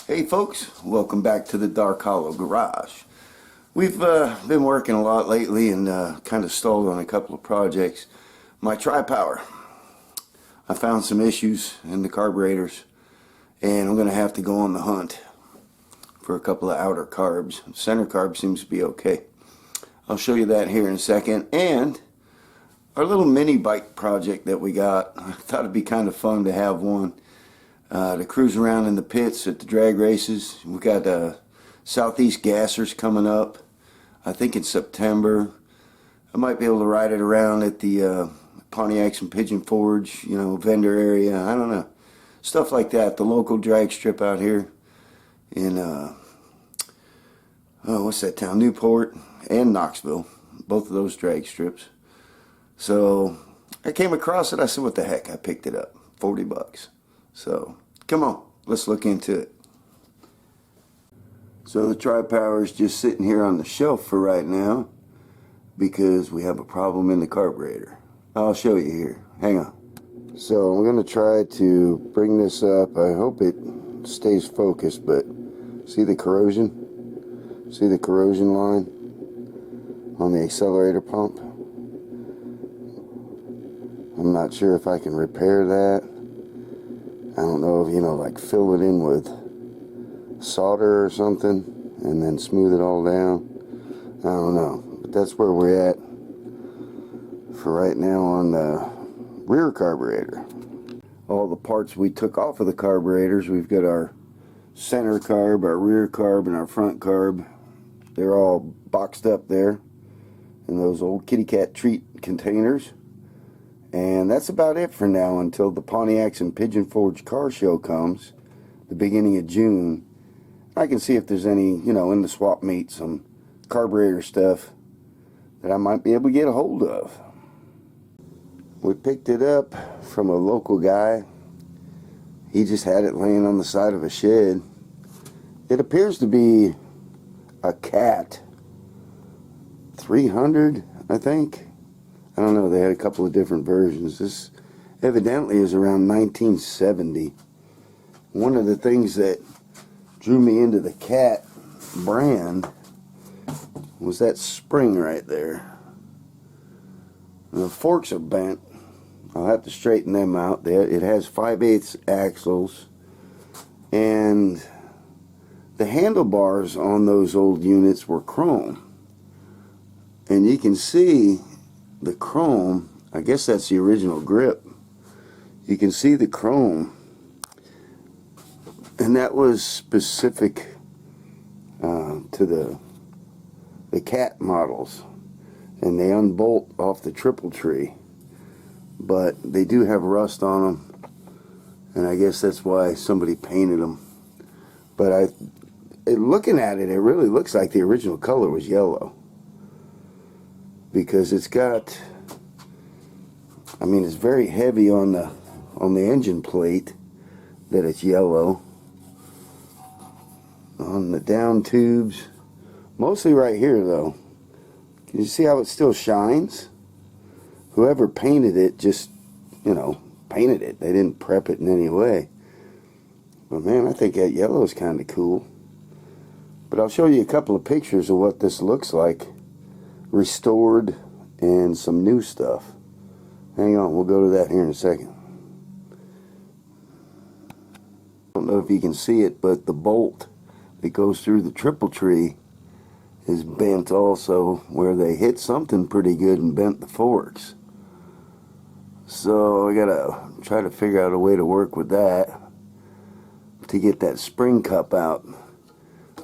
Hey folks, welcome back to the Dark Hollow Garage. We've been working a lot lately and kind of stalled on a couple of projects. My TRIPOWER, I found some issues in the carburetors and I'm going to have to go on the hunt for a couple of outer carbs. Center carb seems to be okay. I'll show you that here in a second. And our little mini bike project that we got, I thought it'd be kind of fun to have one to cruise around in the pits at the drag races. We got Southeast Gassers coming up, I think in September. I might be able to ride it around at the Pontiacs and Pigeon Forge, you know, vendor area. I don't know, stuff like that. The local drag strip out here in what's that town? Newport and Knoxville, both of those drag strips. So I came across it. I said, what the heck? I picked it up, $40. So come on, let's look into it. So the TRIPOWER is just sitting here on the shelf for right now because we have a problem in the carburetor. I'll show you here. Hang on. So I'm going to try to bring this up. I hope it stays focused, but see the corrosion? See the corrosion line on the accelerator pump? I'm not sure if I can repair that. I don't know if, you know, like fill it in with solder or something and then smooth it all down. I don't know, but that's where we're at for right now on the rear carburetor. All the parts we took off of the carburetors, we've got our center carb, our rear carb, and our front carb. They're all boxed up there in those old kitty cat treat containers. And that's about it for now until the Pontiacs and Pigeon Forge car show comes, the beginning of June. I can see if there's any, you know, in the swap meet, some carburetor stuff that I might be able to get a hold of. We picked it up from a local guy. He just had it laying on the side of a shed. It appears to be a Cat 300, I think. I don't know, they had a couple of different versions. This evidently is around 1970. One of the things that drew me into the Cat brand was that spring right there. The forks are bent. I'll have to straighten them out. It has 5/8 axles, and the handlebars on those old units were chrome. And you can see the chrome, I guess that's the original grip. You can see the chrome, and that was specific to the Cat models, and they unbolt off the triple tree, but they do have rust on them, and I guess that's why somebody painted them. But looking at it, it really looks like the original color was yellow, because it's got, I mean, it's very heavy on the engine plate that it's yellow. On the down tubes, mostly right here though. Can you see how it still shines? Whoever painted it just, you know, painted it. They didn't prep it in any way. But man, I think that yellow is kind of cool. But I'll show you a couple of pictures of what this looks like restored and some new stuff. Hang on, we'll go to that here in a second. I don't know if you can see it, but the bolt that goes through the triple tree is bent also, where they hit something pretty good and bent the forks. So I gotta try to figure out a way to work with that to get that spring cup out.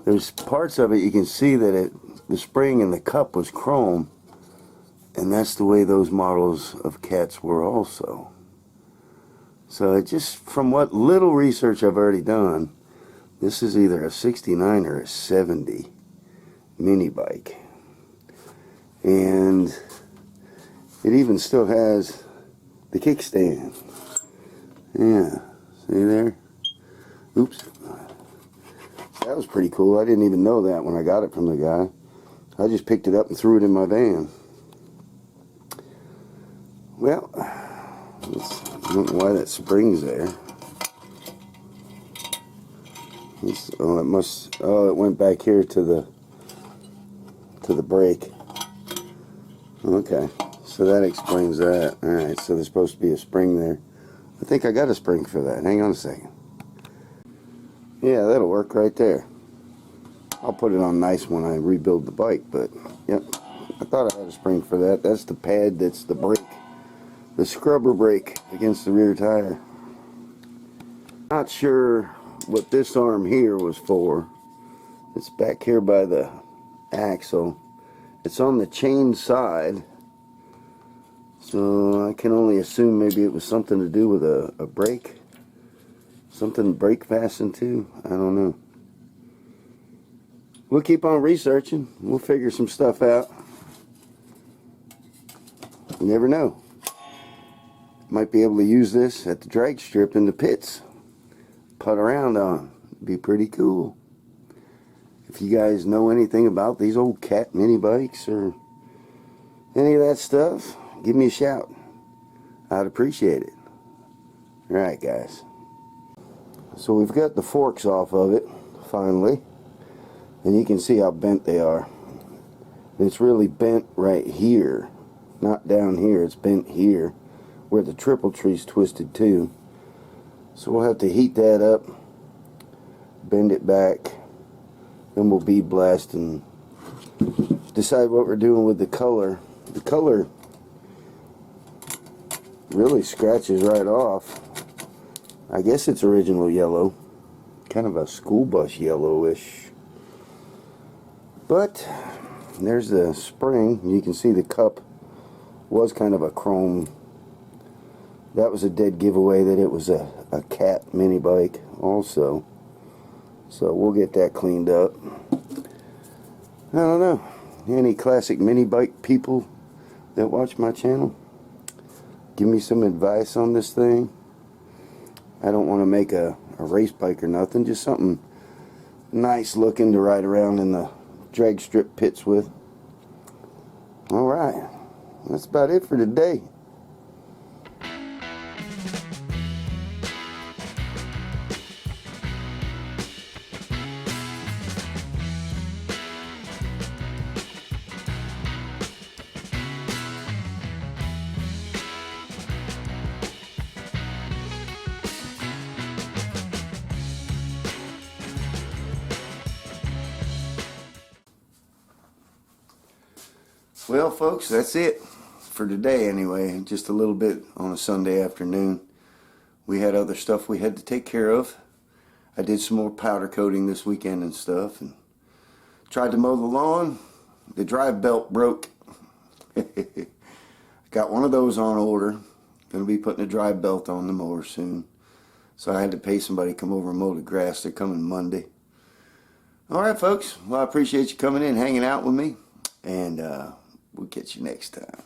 There's parts of it you can see that the spring in the cup was chrome, and that's the way those models of Cats were also. So it just, from what little research I've already done, this is either a 69 or a 70 mini bike. And it even still has the kickstand. Yeah, see there? Oops. That was pretty cool. I didn't even know that when I got it from the guy. I just picked it up and threw it in my van. Well, I don't know why that spring's there. Oh, it must. Oh, it went back here to the brake. Okay, so that explains that. All right, so there's supposed to be a spring there. I think I got a spring for that. Hang on a second. Yeah, that'll work right there. I'll put it on nice when I rebuild the bike, but yep, I thought I had a spring for that. That's the pad, that's the brake, the scrubber brake against the rear tire. Not sure what this arm here was for. It's back here by the axle. It's on the chain side, so I can only assume maybe it was something to do with a brake. Something brake fastened to. I don't know. We'll keep on researching. We'll figure some stuff out. You never know. Might be able to use this at the drag strip in the pits. Putt around on. Be pretty cool. If you guys know anything about these old cat mini bikes or any of that stuff, give me a shout. I'd appreciate it. Alright guys. So we've got the forks off of it, finally. And you can see how bent they are. It's really bent right here. Not down here, it's bent here. Where the triple tree's twisted too. So we'll have to heat that up. Bend it back. Then we'll bead blast and decide what we're doing with the color. The color really scratches right off. I guess it's original yellow. Kind of a school bus yellowish. But there's the spring. You can see the cup was kind of a chrome. That was a dead giveaway that it was a cat mini bike also. So we'll get that cleaned up. I don't know. Any classic mini bike people that watch my channel? Give me some advice on this thing. I don't want to make a race bike or nothing. Just something nice looking to ride around in the drag strip pits with. Alright, that's about it for today. Well folks, that's it for today anyway. Just a little bit on a Sunday afternoon. We had other stuff we had to take care of. I did some more powder coating this weekend and stuff, and tried to mow the lawn. The drive belt broke. Got one of those on order. Gonna be putting a drive belt on the mower soon. So I had to pay somebody to come over and mow the grass. They're coming Monday. Alright folks, well I appreciate you coming in, hanging out with me, and we'll catch you next time.